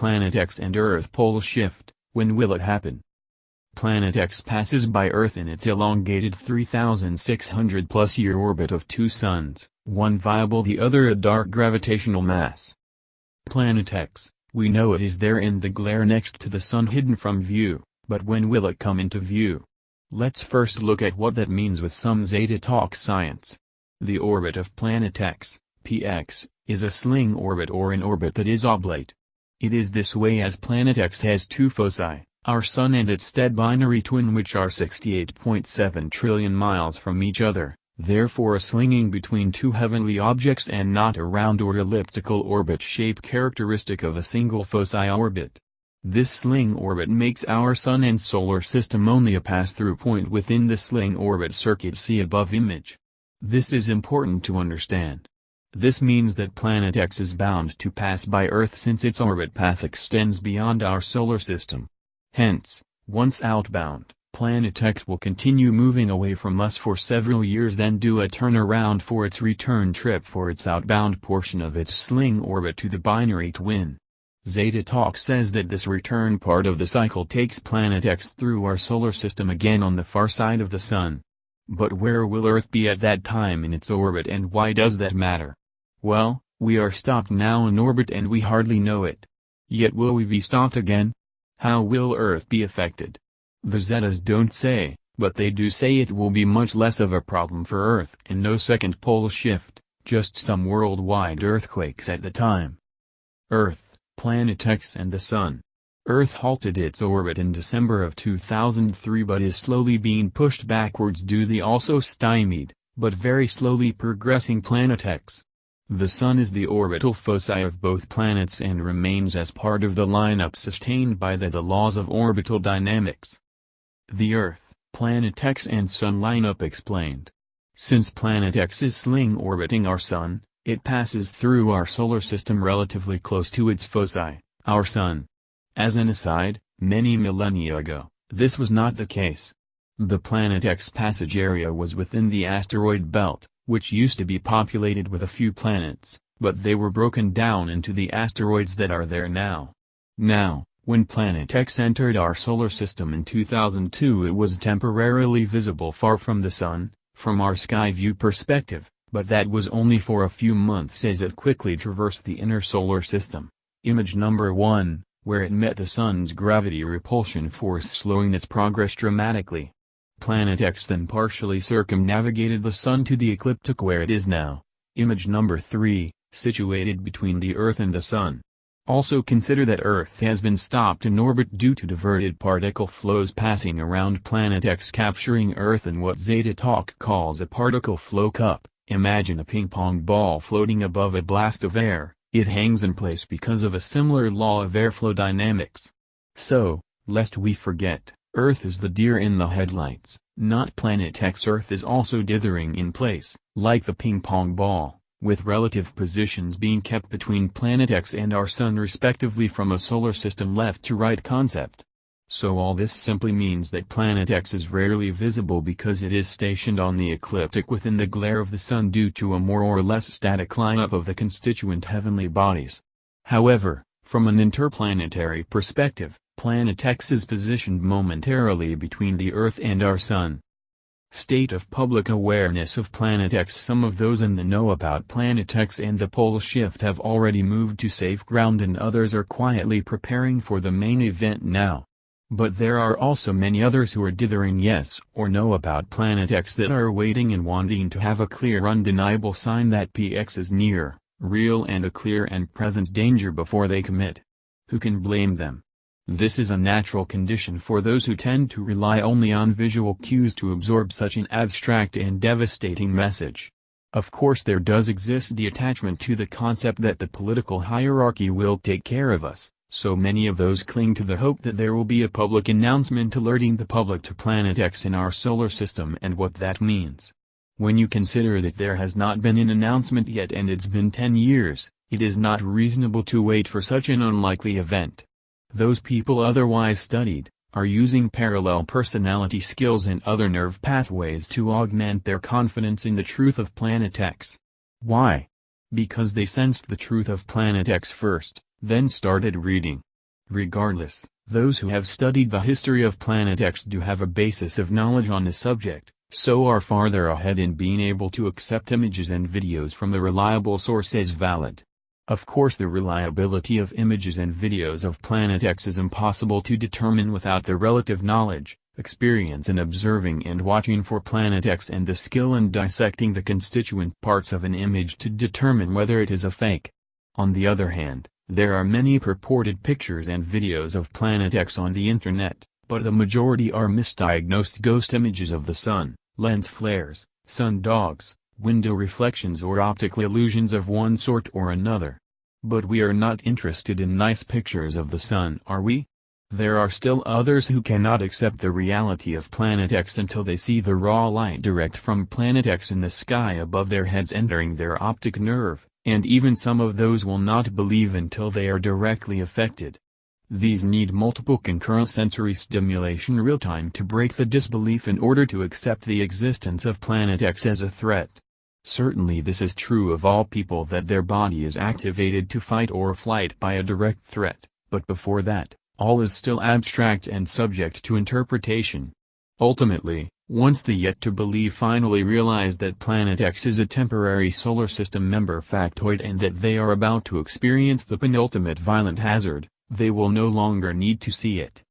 Planet X and Earth pole shift, when will it happen? Planet X passes by Earth in its elongated 3,600-plus-year orbit of two suns, one viable the other a dark gravitational mass. Planet X, we know it is there in the glare next to the Sun hidden from view, but when will it come into view? Let's first look at what that means with some Zeta Talk science. The orbit of Planet X, px, is a sling orbit or an orbit that is oblate. It is this way as Planet X has two foci, our Sun and its dead binary twin, which are 68.7 trillion miles from each other, therefore a slinging between two heavenly objects and not a round or elliptical orbit shape characteristic of a single foci orbit. This sling orbit makes our Sun and Solar System only a pass-through point within the sling orbit circuit see above image. This is important to understand. This means that Planet X is bound to pass by Earth since its orbit path extends beyond our Solar System. Hence, once outbound, Planet X will continue moving away from us for several years, then do a turnaround for its return trip for its outbound portion of its sling orbit to the binary twin. Zeta Talk says that this return part of the cycle takes Planet X through our Solar System again on the far side of the Sun. But where will Earth be at that time in its orbit, and why does that matter? Well, we are stopped now in orbit and we hardly know it. Yet will we be stopped again? How will Earth be affected? The Zetas don't say, but they do say it will be much less of a problem for Earth and no second pole shift, just some worldwide earthquakes at the time. Earth, Planet X and the Sun. Earth halted its orbit in December of 2003 but is slowly being pushed backwards due to the also stymied, but very slowly progressing Planet X. The Sun is the orbital foci of both planets and remains as part of the lineup sustained by the laws of orbital dynamics. The Earth, Planet X and Sun lineup explained. Since Planet X is sling orbiting our Sun, it passes through our Solar System relatively close to its foci, our Sun. As an aside, many millennia ago, this was not the case. The Planet X passage area was within the asteroid belt, which used to be populated with a few planets, but they were broken down into the asteroids that are there now. Now, when Planet X entered our Solar System in 2002, it was temporarily visible far from the Sun, from our sky view perspective, but that was only for a few months as it quickly traversed the inner Solar System. Image number 1. Where it met the Sun's gravity repulsion force slowing its progress dramatically. Planet X then partially circumnavigated the Sun to the ecliptic where it is now. Image number 3, situated between the Earth and the Sun. Also consider that Earth has been stopped in orbit due to diverted particle flows passing around Planet X capturing Earth in what Zeta Talk calls a particle flow cup. Imagine a ping-pong ball floating above a blast of air. It hangs in place because of a similar law of airflow dynamics. So, lest we forget, Earth is the deer in the headlights, not Planet X. Earth is also dithering in place, like the ping-pong ball, with relative positions being kept between Planet X and our Sun respectively from a Solar System left to right concept. So all this simply means that Planet X is rarely visible because it is stationed on the ecliptic within the glare of the Sun due to a more or less static lineup of the constituent heavenly bodies. However, from an interplanetary perspective, Planet X is positioned momentarily between the Earth and our Sun. State of public awareness of Planet X. Some of those in the know about Planet X and the pole shift have already moved to safe ground and others are quietly preparing for the main event now. But there are also many others who are dithering yes or no about Planet X that are waiting and wanting to have a clear undeniable sign that PX is near, real and a clear and present danger before they commit. Who can blame them? This is a natural condition for those who tend to rely only on visual cues to absorb such an abstract and devastating message. Of course there does exist the attachment to the concept that the political hierarchy will take care of us. So many of those cling to the hope that there will be a public announcement alerting the public to Planet X in our Solar System and what that means. When you consider that there has not been an announcement yet and it's been 10 years, it is not reasonable to wait for such an unlikely event. Those people otherwise studied, are using parallel personality skills and other nerve pathways to augment their confidence in the truth of Planet X. Why? Because they sensed the truth of Planet X first, then started reading, Regardless, those who have studied the history of Planet X do have a basis of knowledge on the subject, so are farther ahead in being able to accept images and videos from the reliable source as valid. Of course, the reliability of images and videos of Planet X is impossible to determine without the relative knowledge, experience in observing and watching for Planet X and the skill in dissecting the constituent parts of an image to determine whether it is a fake. On the other hand, there are many purported pictures and videos of Planet X on the internet, but the majority are misdiagnosed ghost images of the sun, lens flares, sun dogs, window reflections or optical illusions of one sort or another. But we are not interested in nice pictures of the sun, are we? There are still others who cannot accept the reality of Planet X until they see the raw light direct from Planet X in the sky above their heads entering their optic nerve, and even some of those will not believe until they are directly affected. These need multiple concurrent sensory stimulation real-time to break the disbelief in order to accept the existence of Planet X as a threat. Certainly this is true of all people, that their body is activated to fight or flight by a direct threat, but before that, all is still abstract and subject to interpretation. Ultimately, once the yet-to-believe finally realize that Planet X is a temporary solar system member factoid and that they are about to experience the penultimate violent hazard, they will no longer need to see it.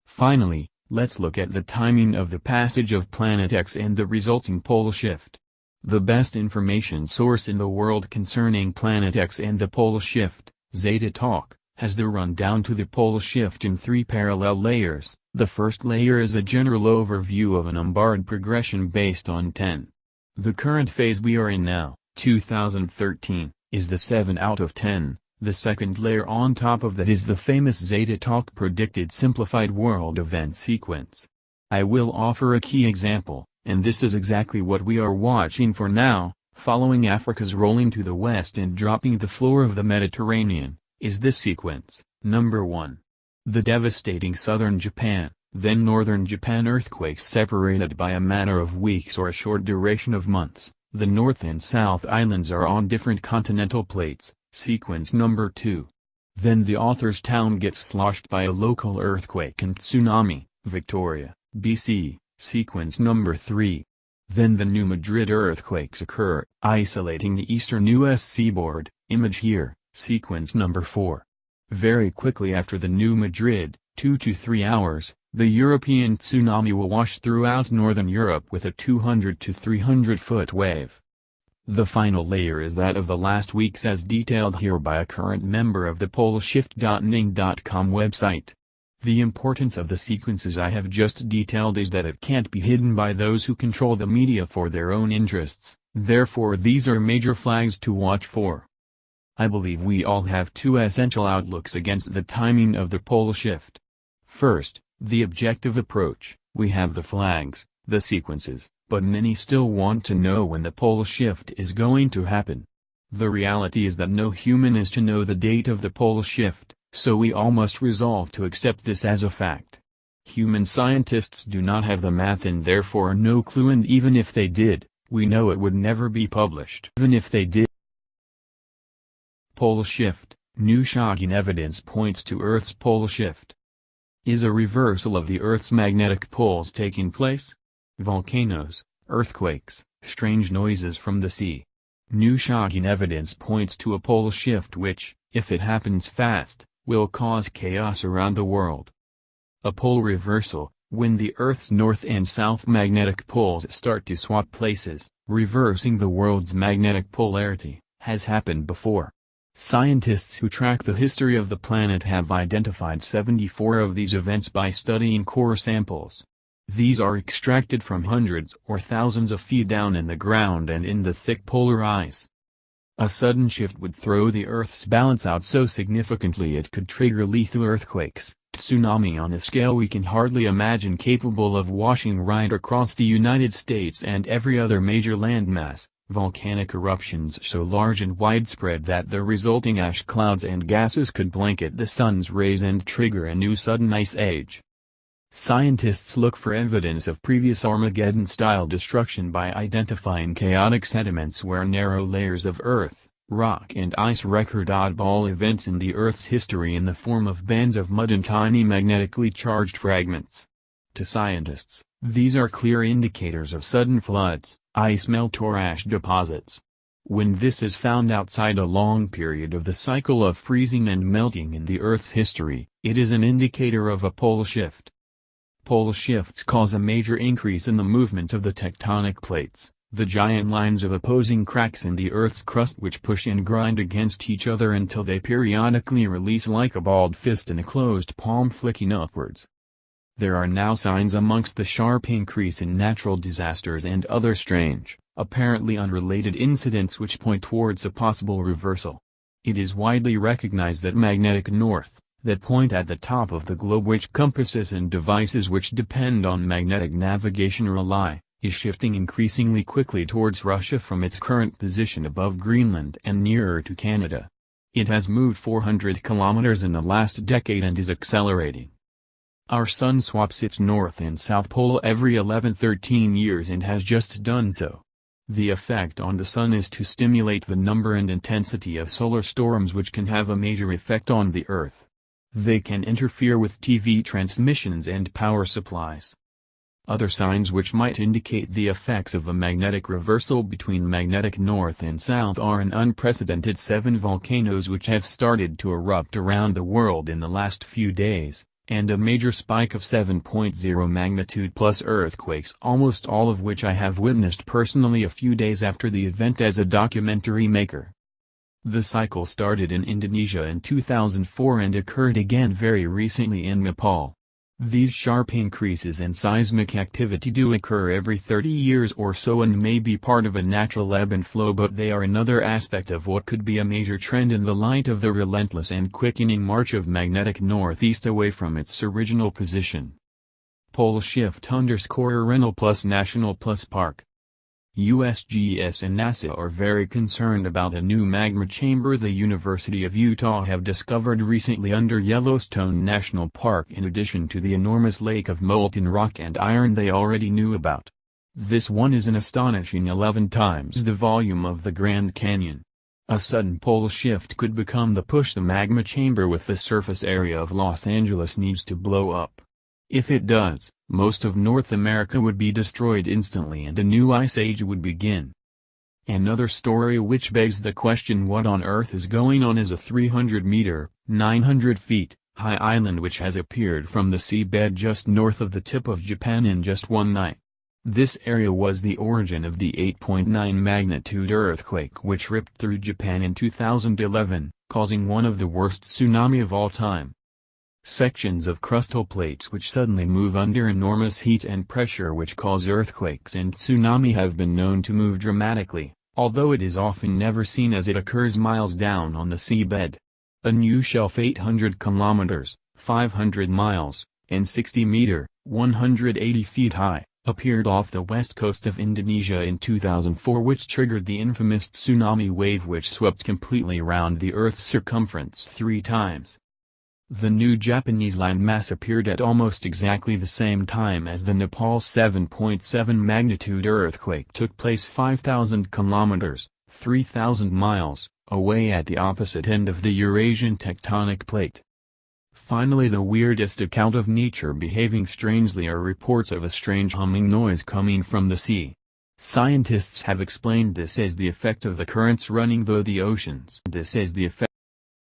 Finally, let's look at the timing of the passage of Planet X and the resulting pole shift. The best information source in the world concerning Planet X and the pole shift, Zeta Talk, has the rundown to the pole shift in 3 parallel layers. The first layer is a general overview of an umbard progression based on 10. The current phase we are in now, 2013, is the 7 out of 10. The second layer on top of that is the famous Zeta Talk predicted simplified world event sequence. I will offer a key example, and this is exactly what we are watching for now. Following Africa's rolling to the west and dropping the floor of the Mediterranean, is this sequence. Number 1. The devastating southern Japan, then northern Japan earthquakes separated by a matter of weeks or a short duration of months. The North and South Islands are on different continental plates. Sequence number 2. Then the author's town gets sloshed by a local earthquake and tsunami. Victoria, BC. Sequence number 3. Then the New Madrid earthquakes occur, isolating the eastern U.S. seaboard. Image here. Sequence number 4. Very quickly after the New Madrid, 2 to 3 hours, the European tsunami will wash throughout northern Europe with a 200 to 300 foot wave. The final layer is that of the last weeks as detailed here by a current member of the poleshift.ning.com website. The importance of the sequences I have just detailed is that it can't be hidden by those who control the media for their own interests, therefore these are major flags to watch for. I believe we all have 2 essential outlooks against the timing of the pole shift. First, the objective approach. We have the flags, the sequences, but many still want to know when the pole shift is going to happen. The reality is that no human is to know the date of the pole shift, so we all must resolve to accept this as a fact. Human scientists do not have the math and therefore no clue, and even if they did, we know it would never be published. Even if they did. Pole shift. New shocking evidence points to Earth's pole shift. Is a reversal of the Earth's magnetic poles taking place? Volcanoes, earthquakes, strange noises from the sea. New shocking evidence points to a pole shift which, if it happens fast, will cause chaos around the world. A pole reversal, when the Earth's north and south magnetic poles start to swap places, reversing the world's magnetic polarity, has happened before. Scientists who track the history of the planet have identified 74 of these events by studying core samples. These are extracted from hundreds or thousands of feet down in the ground and in the thick polar ice. A sudden shift would throw the Earth's balance out so significantly it could trigger lethal earthquakes, tsunami on a scale we can hardly imagine, capable of washing right across the United States and every other major landmass. Volcanic eruptions so large and widespread that the resulting ash clouds and gases could blanket the sun's rays and trigger a new sudden ice age. Scientists look for evidence of previous Armageddon-style destruction by identifying chaotic sediments where narrow layers of Earth, rock and ice record oddball events in the Earth's history in the form of bands of mud and tiny magnetically charged fragments. To scientists, these are clear indicators of sudden floods, ice melt or ash deposits. When this is found outside a long period of the cycle of freezing and melting in the Earth's history, it is an indicator of a pole shift. Pole shifts cause a major increase in the movement of the tectonic plates, the giant lines of opposing cracks in the Earth's crust which push and grind against each other until they periodically release like a balled fist in a closed palm flicking upwards. There are now signs amongst the sharp increase in natural disasters and other strange, apparently unrelated incidents which point towards a possible reversal. It is widely recognized that magnetic north, that point at the top of the globe which compasses and devices which depend on magnetic navigation rely, is shifting increasingly quickly towards Russia from its current position above Greenland and nearer to Canada. It has moved 400 kilometers in the last decade and is accelerating. Our sun swaps its north and south pole every 11-13 years and has just done so. The effect on the sun is to stimulate the number and intensity of solar storms which can have a major effect on the Earth. They can interfere with TV transmissions and power supplies. Other signs which might indicate the effects of a magnetic reversal between magnetic north and south are an unprecedented 7 volcanoes which have started to erupt around the world in the last few days, and a major spike of 7.0 magnitude plus earthquakes, almost all of which I have witnessed personally a few days after the event as a documentary maker. The cycle started in Indonesia in 2004 and occurred again very recently in Nepal. These sharp increases in seismic activity do occur every 30 years or so and may be part of a natural ebb and flow, but they are another aspect of what could be a major trend in the light of the relentless and quickening march of magnetic northeast away from its original position. Pole shift _Renal plus National plus Park. USGS and NASA are very concerned about a new magma chamber the University of Utah have discovered recently under Yellowstone National Park in addition to the enormous lake of molten rock and iron they already knew about. This one is an astonishing 11 times the volume of the Grand Canyon. A sudden pole shift could become the push the magma chamber with the surface area of Los Angeles needs to blow up. If it does, most of North America would be destroyed instantly and a new ice age would begin. Another story which begs the question what on earth is going on is a 300-meter, 900 feet, high island which has appeared from the seabed just north of the tip of Japan in just one night. This area was the origin of the 8.9 magnitude earthquake which ripped through Japan in 2011, causing one of the worst tsunami of all time. Sections of crustal plates which suddenly move under enormous heat and pressure which cause earthquakes and tsunami have been known to move dramatically, although it is often never seen as it occurs miles down on the seabed. A new shelf 800 kilometers, 500 miles, and 60 meter, 180 feet high, appeared off the west coast of Indonesia in 2004 which triggered the infamous tsunami wave which swept completely round the Earth's circumference 3 times. The new Japanese landmass appeared at almost exactly the same time as the Nepal 7.7 magnitude earthquake took place 5,000 kilometers, 3,000 miles, away at the opposite end of the Eurasian tectonic plate. Finally, the weirdest account of nature behaving strangely are reports of a strange humming noise coming from the sea. Scientists have explained this as the effect of the currents running through the oceans. This as the effect